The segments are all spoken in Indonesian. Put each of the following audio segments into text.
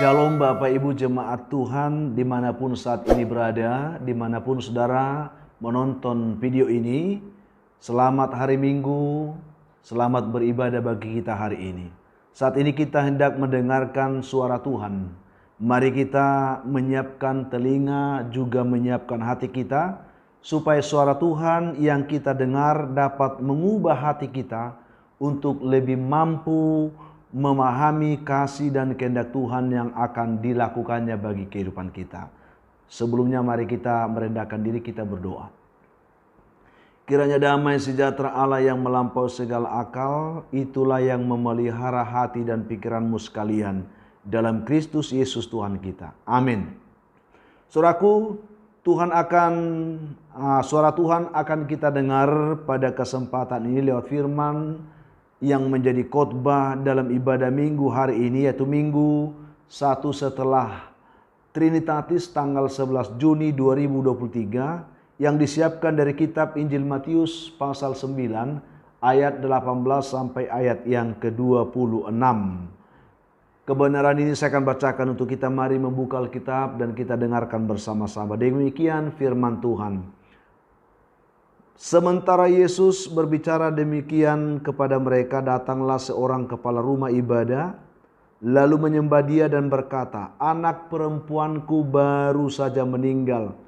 Shalom Bapak Ibu Jemaat Tuhan dimanapun saat ini berada, dimanapun saudara menonton video ini. Selamat hari Minggu, selamat beribadah bagi kita hari ini. Saat ini kita hendak mendengarkan suara Tuhan. Mari kita menyiapkan telinga juga menyiapkan hati kita, supaya suara Tuhan yang kita dengar dapat mengubah hati kita untuk lebih mampu memahami kasih dan kehendak Tuhan yang akan dilakukannya bagi kehidupan kita. Sebelumnya mari kita merendahkan diri, kita berdoa. Kiranya damai sejahtera Allah yang melampaui segala akal, itulah yang memelihara hati dan pikiranmu sekalian dalam Kristus Yesus Tuhan kita. Amin. Saudaraku, suara Tuhan akan kita dengar pada kesempatan ini lewat firman yang menjadi khotbah dalam ibadah minggu hari ini, yaitu minggu 1 setelah Trinitatis tanggal 11 Juni 2023 yang disiapkan dari kitab Injil Matius pasal 9 ayat 18 sampai ayat yang ke-26. Kebenaran ini saya akan bacakan untuk kita. Mari membuka Alkitab dan kita dengarkan bersama-sama. Demikian firman Tuhan. Sementara Yesus berbicara demikian kepada mereka, datanglah seorang kepala rumah ibadah, lalu menyembah dia dan berkata, "Anak perempuanku baru saja meninggal,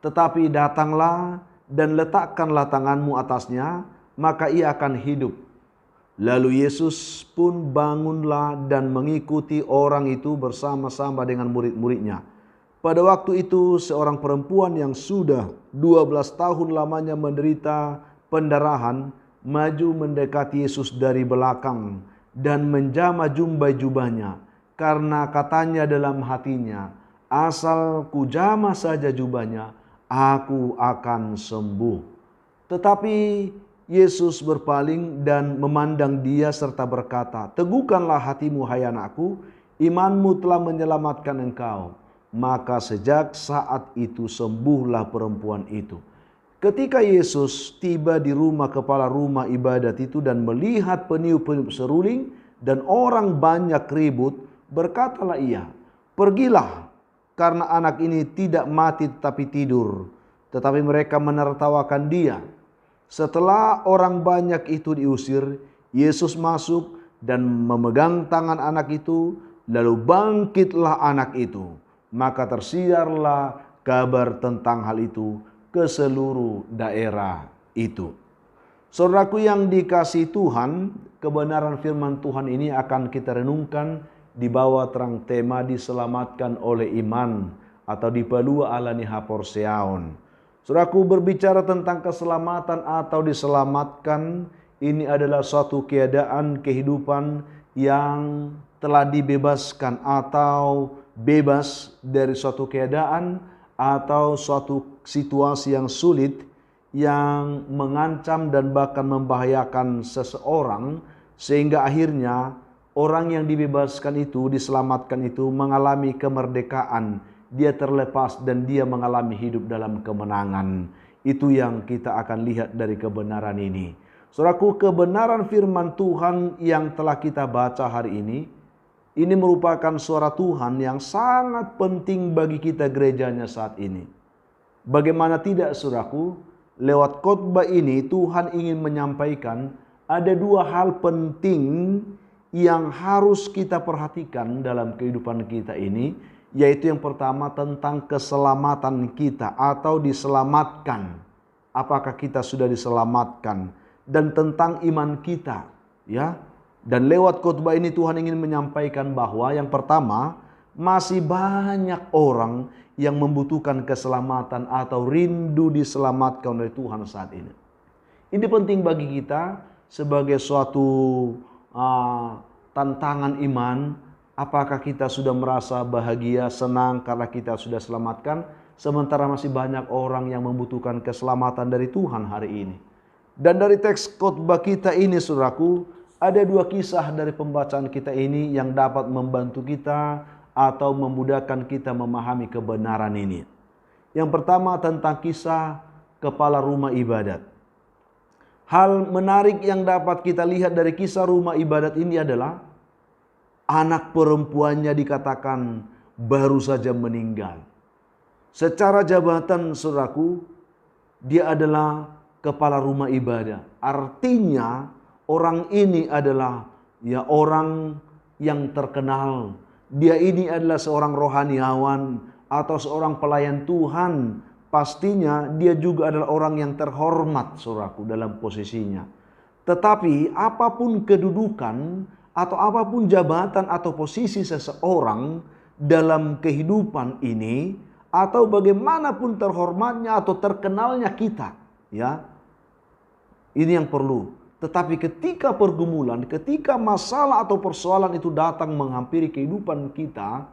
tetapi datanglah dan letakkanlah tanganmu atasnya, maka ia akan hidup." Lalu Yesus pun bangunlah dan mengikuti orang itu bersama-sama dengan murid-muridnya. Pada waktu itu seorang perempuan yang sudah 12 tahun lamanya menderita pendarahan maju mendekati Yesus dari belakang dan menjamah jubahnya, karena katanya dalam hatinya, "Asal kujamah saja jubahnya, aku akan sembuh." Tetapi Yesus berpaling dan memandang dia serta berkata, "Teguhkanlah hatimu, hai anakku, imanmu telah menyelamatkan engkau." Maka sejak saat itu sembuhlah perempuan itu. Ketika Yesus tiba di rumah kepala rumah ibadat itu dan melihat peniup-peniup seruling dan orang banyak ribut, berkatalah ia, "Pergilah, karena anak ini tidak mati tetapi tidur." Tetapi mereka menertawakan dia. Setelah orang banyak itu diusir, Yesus masuk dan memegang tangan anak itu, lalu bangkitlah anak itu. Maka tersiarlah kabar tentang hal itu ke seluruh daerah itu. Saudaraku yang dikasihi Tuhan, kebenaran firman Tuhan ini akan kita renungkan di bawah terang tema diselamatkan oleh iman atau dipalua alani haporseaon. Saudaraku, berbicara tentang keselamatan atau diselamatkan, ini adalah suatu keadaan kehidupan yang telah dibebaskan atau bebas dari suatu keadaan atau suatu situasi yang sulit yang mengancam dan bahkan membahayakan seseorang, sehingga akhirnya orang yang dibebaskan itu, diselamatkan itu mengalami kemerdekaan, dia terlepas dan dia mengalami hidup dalam kemenangan. Itu yang kita akan lihat dari kebenaran ini. Saudaraku, kebenaran firman Tuhan yang telah kita baca hari ini merupakan suara Tuhan yang sangat penting bagi kita gerejanya saat ini. Bagaimana tidak, saudaraku, lewat khotbah ini Tuhan ingin menyampaikan ada dua hal penting yang harus kita perhatikan dalam kehidupan kita ini, yaitu yang pertama tentang keselamatan kita atau diselamatkan. Apakah kita sudah diselamatkan, dan tentang iman kita, ya. Dan lewat khotbah ini Tuhan ingin menyampaikan bahwa yang pertama, masih banyak orang yang membutuhkan keselamatan atau rindu diselamatkan oleh Tuhan saat ini. Ini penting bagi kita sebagai suatu tantangan iman. Apakah kita sudah merasa bahagia, senang karena kita sudah selamatkan, sementara masih banyak orang yang membutuhkan keselamatan dari Tuhan hari ini. Dan dari teks khotbah kita ini, saudaraku, ada dua kisah dari pembacaan kita ini yang dapat membantu kita atau memudahkan kita memahami kebenaran ini. Yang pertama tentang kisah kepala rumah ibadat. Hal menarik yang dapat kita lihat dari kisah rumah ibadat ini adalah Anak perempuannya dikatakan baru saja meninggal. Secara jabatan, saudaraku, dia adalah kepala rumah ibadah. Artinya orang ini adalah orang yang terkenal. Dia ini adalah seorang rohaniawan atau seorang pelayan Tuhan. Pastinya dia juga adalah orang yang terhormat, saudaraku, dalam posisinya. Tetapi apapun kedudukan atau apapun jabatan atau posisi seseorang dalam kehidupan ini, atau bagaimanapun terhormatnya atau terkenalnya kita, ini yang perlu. Tetapi ketika pergumulan, ketika masalah atau persoalan itu datang menghampiri kehidupan kita,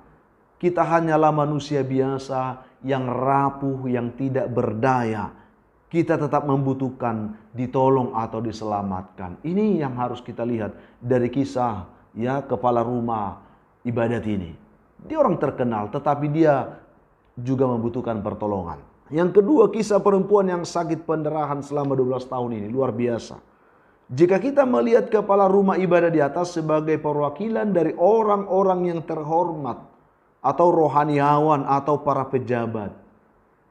kita hanyalah manusia biasa yang rapuh, yang tidak berdaya. Kita tetap membutuhkan ditolong atau diselamatkan. Ini yang harus kita lihat dari kisah kepala rumah ibadat ini. Dia orang terkenal, tetapi dia juga membutuhkan pertolongan. Yang kedua, kisah perempuan yang sakit pendarahan selama 12 tahun ini luar biasa. Jika kita melihat kepala rumah ibadah di atas sebagai perwakilan dari orang-orang yang terhormat atau rohaniawan atau para pejabat,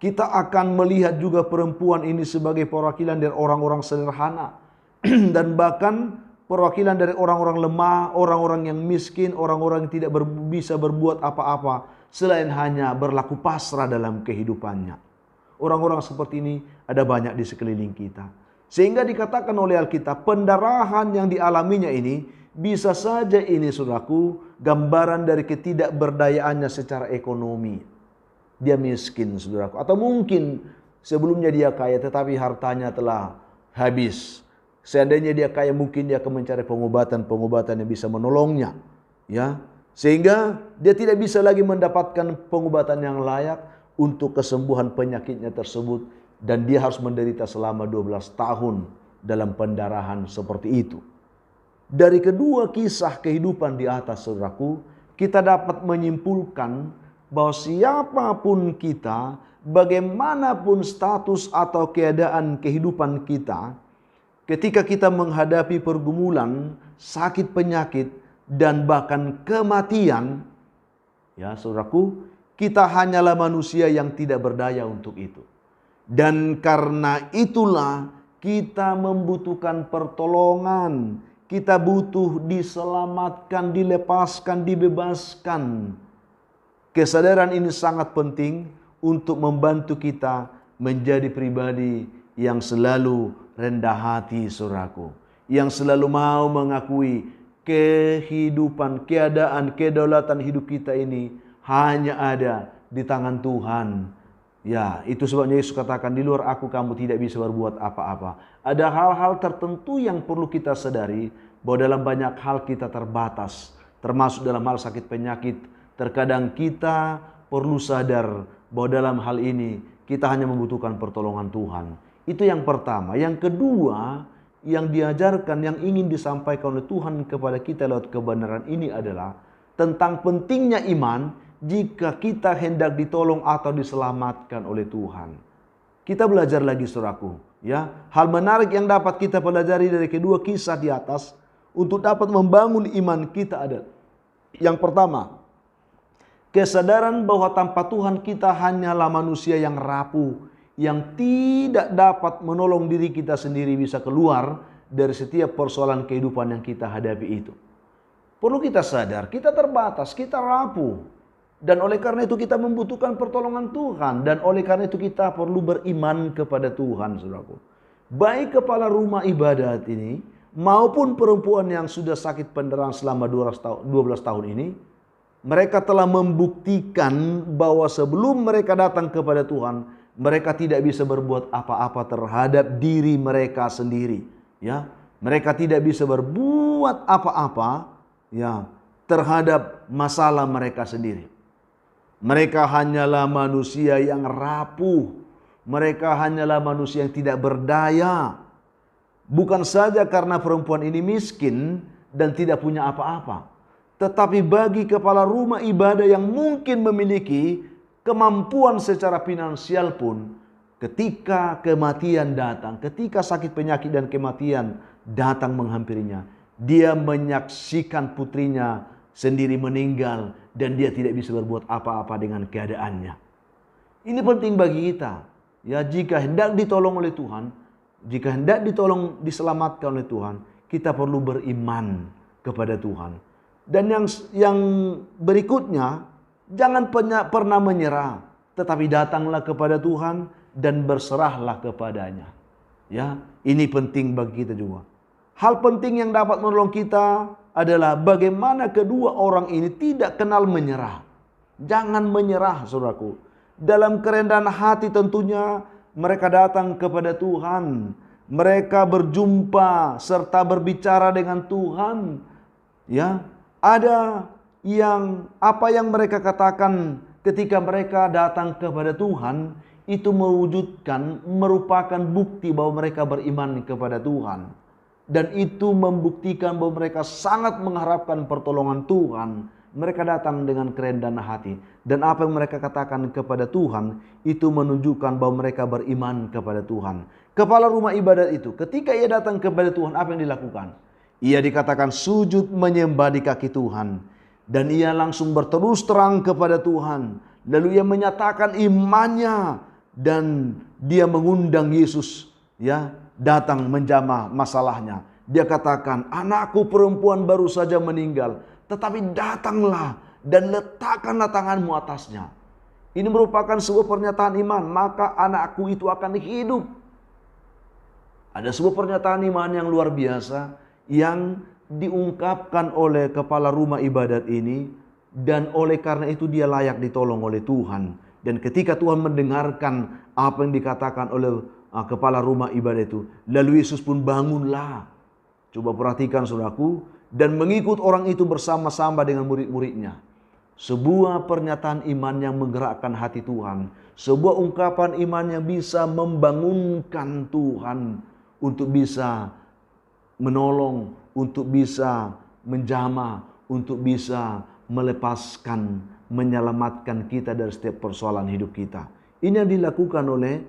kita akan melihat juga perempuan ini sebagai perwakilan dari orang-orang sederhana dan bahkan perwakilan dari orang-orang lemah, orang-orang yang miskin, orang-orang yang tidak bisa berbuat apa-apa selain hanya berlaku pasrah dalam kehidupannya. Orang-orang seperti ini ada banyak di sekeliling kita. Sehingga dikatakan oleh Alkitab, pendarahan yang dialaminya ini bisa saja ini, saudaraku, gambaran dari ketidakberdayaannya secara ekonomi. Dia miskin, saudaraku. Atau mungkin sebelumnya dia kaya tetapi hartanya telah habis. Seandainya dia kaya, mungkin dia akan mencari pengobatan yang bisa menolongnya. Sehingga dia tidak bisa lagi mendapatkan pengobatan yang layak untuk kesembuhan penyakitnya tersebut. Dan dia harus menderita selama 12 tahun dalam pendarahan seperti itu. Dari kedua kisah kehidupan di atas, saudaraku, kita dapat menyimpulkan bahwa siapapun kita, bagaimanapun status atau keadaan kehidupan kita, ketika kita menghadapi pergumulan, sakit penyakit, dan bahkan kematian, saudaraku, kita hanyalah manusia yang tidak berdaya untuk itu. Dan karena itulah kita membutuhkan pertolongan. Kita butuh diselamatkan, dilepaskan, dibebaskan. Kesadaran ini sangat penting untuk membantu kita menjadi pribadi yang selalu rendah hati, saudaraku. Yang selalu mau mengakui kehidupan, keadaan, kedaulatan hidup kita ini hanya ada di tangan Tuhan. Itu sebabnya Yesus katakan, di luar aku kamu tidak bisa berbuat apa-apa. Ada hal-hal tertentu yang perlu kita sadari bahwa dalam banyak hal kita terbatas. Termasuk dalam hal sakit penyakit. Terkadang kita perlu sadar bahwa dalam hal ini kita hanya membutuhkan pertolongan Tuhan. Itu yang pertama. Yang kedua, yang diajarkan, yang ingin disampaikan oleh Tuhan kepada kita lewat kebenaran ini adalah tentang pentingnya iman jika kita hendak ditolong atau diselamatkan oleh Tuhan. Kita belajar lagi, saudaraku. Hal menarik yang dapat kita pelajari dari kedua kisah di atas untuk dapat membangun iman kita adalah yang pertama, kesadaran bahwa tanpa Tuhan kita hanyalah manusia yang rapuh, yang tidak dapat menolong diri kita sendiri bisa keluar dari setiap persoalan kehidupan yang kita hadapi itu. Perlu kita sadar, kita terbatas, kita rapuh. Dan oleh karena itu kita membutuhkan pertolongan Tuhan. Dan oleh karena itu kita perlu beriman kepada Tuhan, saudaraku. Baik kepala rumah ibadat ini, maupun perempuan yang sudah sakit pendarahan selama 12 tahun ini, mereka telah membuktikan bahwa sebelum mereka datang kepada Tuhan, mereka tidak bisa berbuat apa-apa terhadap diri mereka sendiri. Mereka tidak bisa berbuat apa-apa terhadap masalah mereka sendiri. Mereka hanyalah manusia yang rapuh. Mereka hanyalah manusia yang tidak berdaya. Bukan saja karena perempuan ini miskin dan tidak punya apa-apa. Tetapi bagi kepala rumah ibadah yang mungkin memiliki kemampuan secara finansial pun, ketika kematian datang, ketika sakit penyakit dan kematian datang menghampirinya, dia menyaksikan putrinya sendiri meninggal dan dia tidak bisa berbuat apa-apa dengan keadaannya. Ini penting bagi kita. Ya, jika hendak ditolong oleh Tuhan, jika hendak diselamatkan oleh Tuhan, kita perlu beriman kepada Tuhan. Dan yang berikutnya, jangan pernah menyerah, tetapi datanglah kepada Tuhan dan berserahlah kepadanya. Ya, ini penting bagi kita juga. Hal penting yang dapat menolong kita adalah bagaimana kedua orang ini tidak kenal menyerah. Jangan menyerah, saudaraku. Dalam kerendahan hati tentunya mereka datang kepada Tuhan. Mereka berjumpa serta berbicara dengan Tuhan. Ya, ada apa yang mereka katakan ketika mereka datang kepada Tuhan itu merupakan bukti bahwa mereka beriman kepada Tuhan. Dan itu membuktikan bahwa mereka sangat mengharapkan pertolongan Tuhan. Mereka datang dengan kerendahan hati. Dan apa yang mereka katakan kepada Tuhan, itu menunjukkan bahwa mereka beriman kepada Tuhan. Kepala rumah ibadat itu, ketika ia datang kepada Tuhan, apa yang dilakukan? Ia dikatakan sujud menyembah di kaki Tuhan. Dan ia langsung berterus terang kepada Tuhan. Lalu ia menyatakan imannya. Dan dia mengundang Yesus datang menjamah masalahnya. Dia katakan, anakku perempuan baru saja meninggal. Tetapi datanglah dan letakkanlah tanganmu atasnya. Ini merupakan sebuah pernyataan iman. Maka anakku itu akan hidup. Ada sebuah pernyataan iman yang luar biasa yang diungkapkan oleh kepala rumah ibadat ini. Dan oleh karena itu dia layak ditolong oleh Tuhan. Dan ketika Tuhan mendengarkan apa yang dikatakan oleh kepala rumah ibadat itu, lalu Yesus pun bangunlah. Coba perhatikan saudaraku. Dan mengikut orang itu bersama-sama dengan murid-muridnya. Sebuah pernyataan iman yang menggerakkan hati Tuhan. Sebuah ungkapan iman yang bisa membangunkan Tuhan. Untuk bisa menolong. Untuk bisa menjamah. Untuk bisa melepaskan, menyelamatkan kita dari setiap persoalan hidup kita. Ini yang dilakukan oleh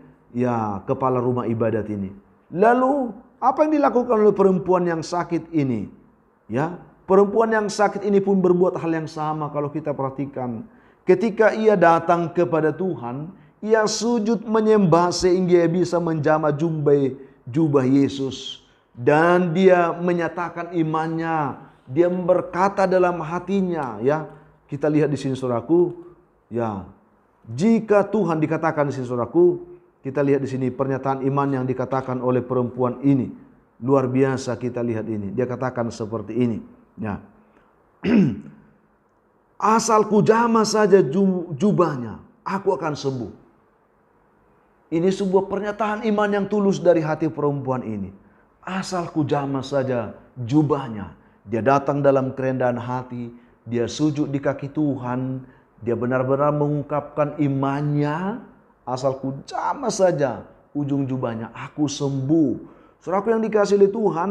kepala rumah ibadat ini. Lalu apa yang dilakukan oleh perempuan yang sakit ini? Ya, perempuan yang sakit ini pun berbuat hal yang sama kalau kita perhatikan. Ketika ia datang kepada Tuhan, ia sujud menyembah sehingga ia bisa menjamah jubah Yesus. Dan dia menyatakan imannya. Dia berkata dalam hatinya, kita lihat di sini saudaraku, jika Tuhan dikatakan di sini saudaraku, kita lihat di sini pernyataan iman yang dikatakan oleh perempuan ini. Luar biasa kita lihat ini. Dia katakan seperti ini. Asal ku jamah saja jubahnya, aku akan sembuh. Ini sebuah pernyataan iman yang tulus dari hati perempuan ini. Asal ku jamah saja jubahnya. Dia datang dalam kerendahan hati. Dia sujud di kaki Tuhan. Dia benar-benar mengungkapkan imannya. Asal ku jamah saja ujung jubahnya, aku sembuh. Saudaraku yang dikasihi oleh Tuhan,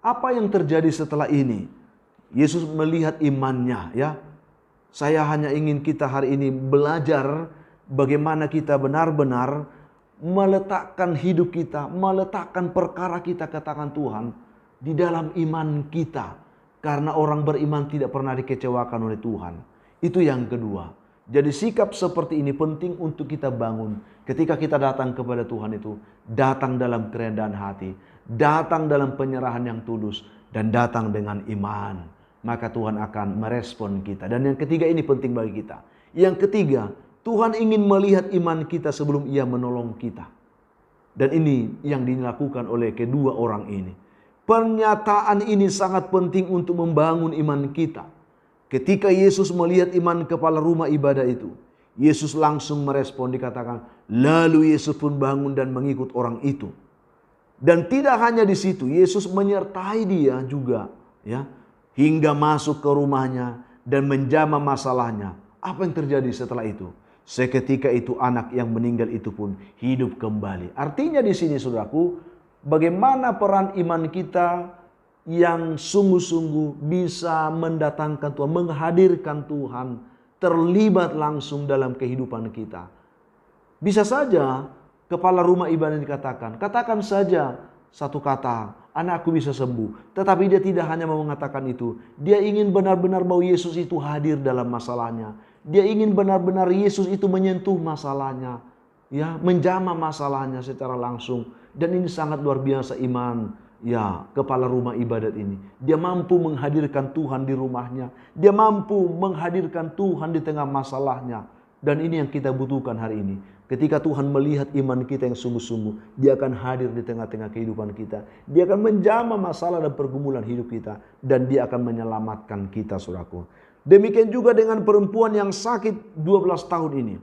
apa yang terjadi setelah ini? Yesus melihat imannya, Saya hanya ingin kita hari ini belajar bagaimana kita benar-benar meletakkan hidup kita, meletakkan perkara kita ke tangan Tuhan di dalam iman kita. Karena orang beriman tidak pernah dikecewakan oleh Tuhan. Itu yang kedua. Jadi sikap seperti ini penting untuk kita bangun. Ketika kita datang kepada Tuhan itu, datang dalam kerendahan hati, datang dalam penyerahan yang tulus, dan datang dengan iman. Maka Tuhan akan merespon kita. Dan yang ketiga ini penting bagi kita. Yang ketiga, Tuhan ingin melihat iman kita sebelum Ia menolong kita. Dan ini yang dilakukan oleh kedua orang ini. Pernyataan ini sangat penting untuk membangun iman kita. Ketika Yesus melihat iman kepala rumah ibadah itu, Yesus langsung merespon, dikatakan, lalu Yesus pun bangun dan mengikut orang itu. Dan tidak hanya di situ, Yesus menyertai dia juga, hingga masuk ke rumahnya dan menjamah masalahnya. Apa yang terjadi setelah itu? Seketika itu anak yang meninggal itu pun hidup kembali. Artinya di sini saudaraku, bagaimana peran iman kita yang sungguh-sungguh bisa mendatangkan Tuhan, menghadirkan Tuhan, terlibat langsung dalam kehidupan kita. Bisa saja kepala rumah ibadah dikatakan, katakan saja satu kata, anakku bisa sembuh. Tetapi dia tidak hanya mau mengatakan itu. Dia ingin benar-benar bahwa Yesus itu hadir dalam masalahnya. Dia ingin benar-benar Yesus itu menyentuh masalahnya. Ya, menjamah masalahnya secara langsung. Dan ini sangat luar biasa iman ya kepala rumah ibadat ini. Dia mampu menghadirkan Tuhan di rumahnya. Dia mampu menghadirkan Tuhan di tengah masalahnya. Dan ini yang kita butuhkan hari ini. Ketika Tuhan melihat iman kita yang sungguh-sungguh, Dia akan hadir di tengah-tengah kehidupan kita. Dia akan menjamah masalah dan pergumulan hidup kita. Dan Dia akan menyelamatkan kita, saudaraku. Demikian juga dengan perempuan yang sakit 12 tahun ini.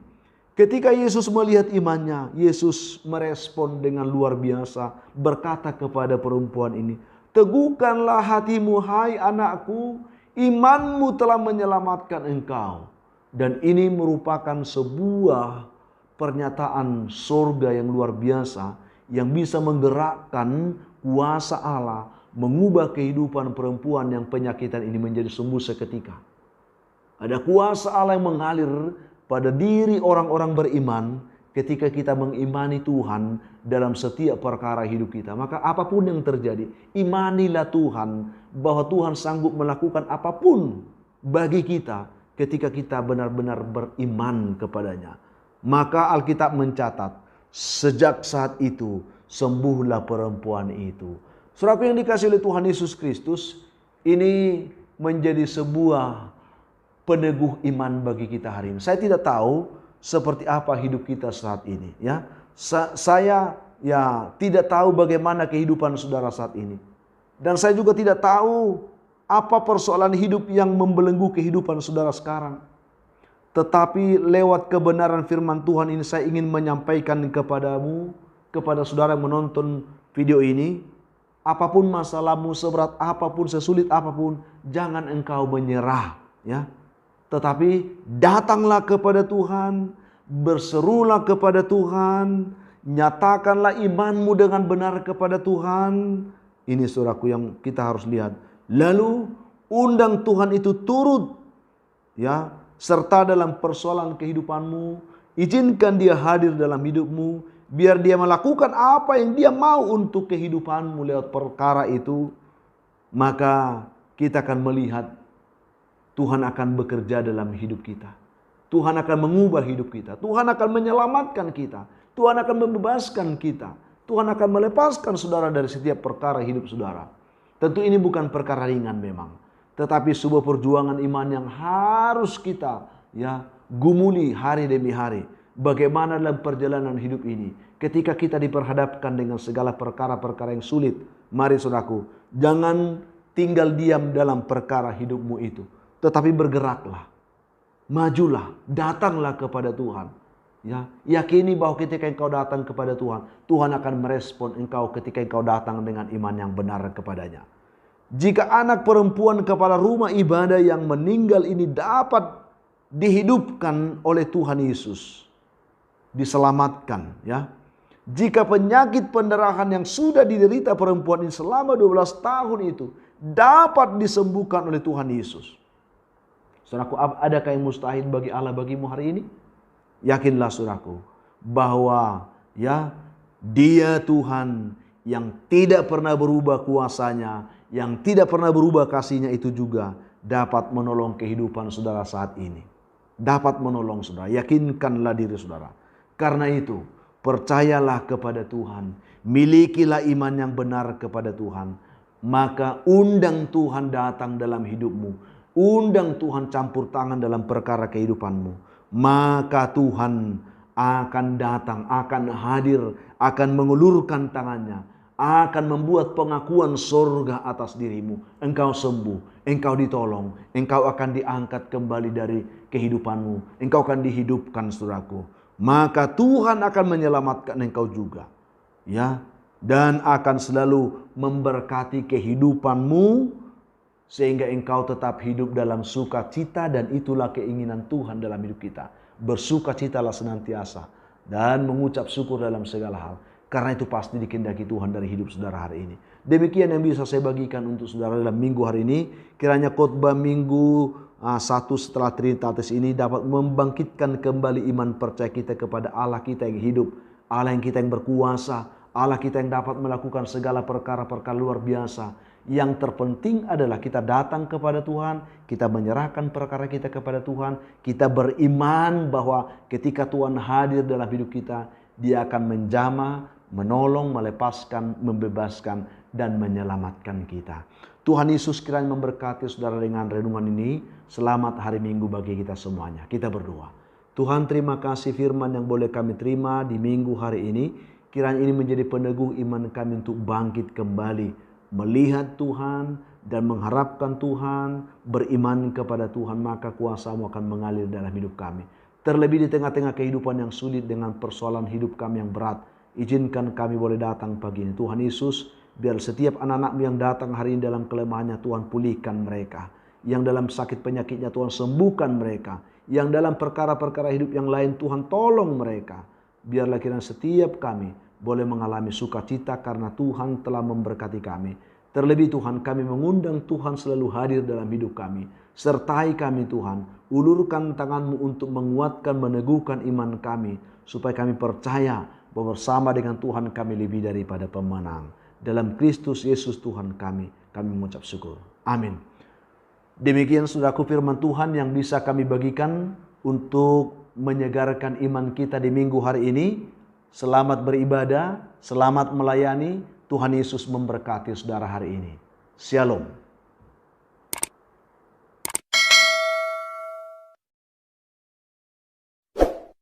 Ketika Yesus melihat imannya, Yesus merespon dengan luar biasa, berkata kepada perempuan ini, "Teguhkanlah hatimu, hai anakku, imanmu telah menyelamatkan engkau." Dan ini merupakan sebuah pernyataan surga yang luar biasa, yang bisa menggerakkan kuasa Allah, mengubah kehidupan perempuan yang penyakitan ini menjadi sembuh seketika. Ada kuasa Allah yang mengalir pada diri orang-orang beriman ketika kita mengimani Tuhan dalam setiap perkara hidup kita. Maka apapun yang terjadi, imanilah Tuhan bahwa Tuhan sanggup melakukan apapun bagi kita ketika kita benar-benar beriman kepadanya. Maka Alkitab mencatat, sejak saat itu sembuhlah perempuan itu. Saudaraku yang dikasihi oleh Tuhan Yesus Kristus, ini menjadi sebuah peneguh iman bagi kita hari ini. Saya tidak tahu seperti apa hidup kita saat ini, ya. Saya ya tidak tahu bagaimana kehidupan saudara saat ini. Dan saya juga tidak tahu apa persoalan hidup yang membelenggu kehidupan saudara sekarang. Tetapi lewat kebenaran firman Tuhan ini saya ingin menyampaikan kepadamu, kepada saudara yang menonton video ini, apapun masalahmu, seberat apapun, sesulit apapun, jangan engkau menyerah, ya. Tetapi datanglah kepada Tuhan, berserulah kepada Tuhan, nyatakanlah imanmu dengan benar kepada Tuhan. Ini saudaraku yang kita harus lihat. Lalu undang Tuhan itu turut, ya, serta dalam persoalan kehidupanmu. Izinkan Dia hadir dalam hidupmu, biar Dia melakukan apa yang Dia mau untuk kehidupanmu lewat perkara itu. Maka kita akan melihat Tuhan akan bekerja dalam hidup kita. Tuhan akan mengubah hidup kita. Tuhan akan menyelamatkan kita. Tuhan akan membebaskan kita. Tuhan akan melepaskan saudara dari setiap perkara hidup saudara. Tentu ini bukan perkara ringan memang. Tetapi sebuah perjuangan iman yang harus kita ya gumuli hari demi hari. Bagaimana dalam perjalanan hidup ini. Ketika kita diperhadapkan dengan segala perkara-perkara yang sulit. Mari saudaraku, jangan tinggal diam dalam perkara hidupmu itu. Tetapi bergeraklah, majulah, datanglah kepada Tuhan. Ya, yakini bahwa ketika engkau datang kepada Tuhan, Tuhan akan merespon engkau ketika engkau datang dengan iman yang benar kepadanya. Jika anak perempuan kepala rumah ibadah yang meninggal ini dapat dihidupkan oleh Tuhan Yesus, diselamatkan, ya. Jika penyakit pendarahan yang sudah diderita perempuan ini selama 12 tahun itu dapat disembuhkan oleh Tuhan Yesus. Saudaraku, adakah yang mustahil bagi Allah bagimu hari ini? Yakinlah saudaraku bahwa ya Dia Tuhan yang tidak pernah berubah kuasanya, yang tidak pernah berubah kasihnya itu juga dapat menolong kehidupan saudara saat ini. Dapat menolong saudara. Yakinkanlah diri saudara. Karena itu, percayalah kepada Tuhan. Milikilah iman yang benar kepada Tuhan. Maka undang Tuhan datang dalam hidupmu. Undang Tuhan campur tangan dalam perkara kehidupanmu. Maka Tuhan akan datang, akan hadir, akan mengulurkan tangannya, akan membuat pengakuan surga atas dirimu. Engkau sembuh, engkau ditolong, engkau akan diangkat kembali dari kehidupanmu. Engkau akan dihidupkan, saudaraku. Maka Tuhan akan menyelamatkan engkau juga. Ya, dan akan selalu memberkati kehidupanmu sehingga engkau tetap hidup dalam sukacita, dan itulah keinginan Tuhan dalam hidup kita. Bersukacitalah senantiasa dan mengucap syukur dalam segala hal. Karena itu pasti dikehendaki Tuhan dari hidup saudara hari ini. Demikian yang bisa saya bagikan untuk saudara dalam minggu hari ini. Kiranya khotbah minggu 1 setelah Trinitatis ini dapat membangkitkan kembali iman percaya kita kepada Allah kita yang hidup, Allah yang kita yang berkuasa, Allah kita yang dapat melakukan segala perkara-perkara luar biasa. Yang terpenting adalah kita datang kepada Tuhan, kita menyerahkan perkara kita kepada Tuhan, kita beriman bahwa ketika Tuhan hadir dalam hidup kita, Dia akan menjamah, menolong, melepaskan, membebaskan, dan menyelamatkan kita. Tuhan Yesus kiranya memberkati saudara dengan renungan ini. Selamat hari Minggu bagi kita semuanya. Kita berdoa. Tuhan, terima kasih firman yang boleh kami terima di minggu hari ini. Kiranya ini menjadi peneguh iman kami untuk bangkit kembali, melihat Tuhan dan mengharapkan Tuhan, beriman kepada Tuhan, maka kuasa-Mu akan mengalir dalam hidup kami. Terlebih di tengah-tengah kehidupan yang sulit dengan persoalan hidup kami yang berat, izinkan kami boleh datang pagi ini. Tuhan Yesus, biar setiap anak-anak-Mu yang datang hari ini dalam kelemahannya, Tuhan pulihkan mereka. Yang dalam sakit penyakitnya, Tuhan sembuhkan mereka. Yang dalam perkara-perkara hidup yang lain, Tuhan tolong mereka. Biarlah kiranya setiap kami boleh mengalami sukacita karena Tuhan telah memberkati kami. Terlebih Tuhan, kami mengundang Tuhan selalu hadir dalam hidup kami. Sertai kami Tuhan, ulurkan tangan-Mu untuk menguatkan, meneguhkan iman kami. Supaya kami percaya bahwa bersama dengan Tuhan kami lebih daripada pemenang. Dalam Kristus Yesus Tuhan kami mengucap syukur. Amin. Demikian saudaraku firman Tuhan yang bisa kami bagikan untuk menyegarkan iman kita di minggu hari ini. Selamat beribadah, selamat melayani. Tuhan Yesus memberkati saudara hari ini. Shalom.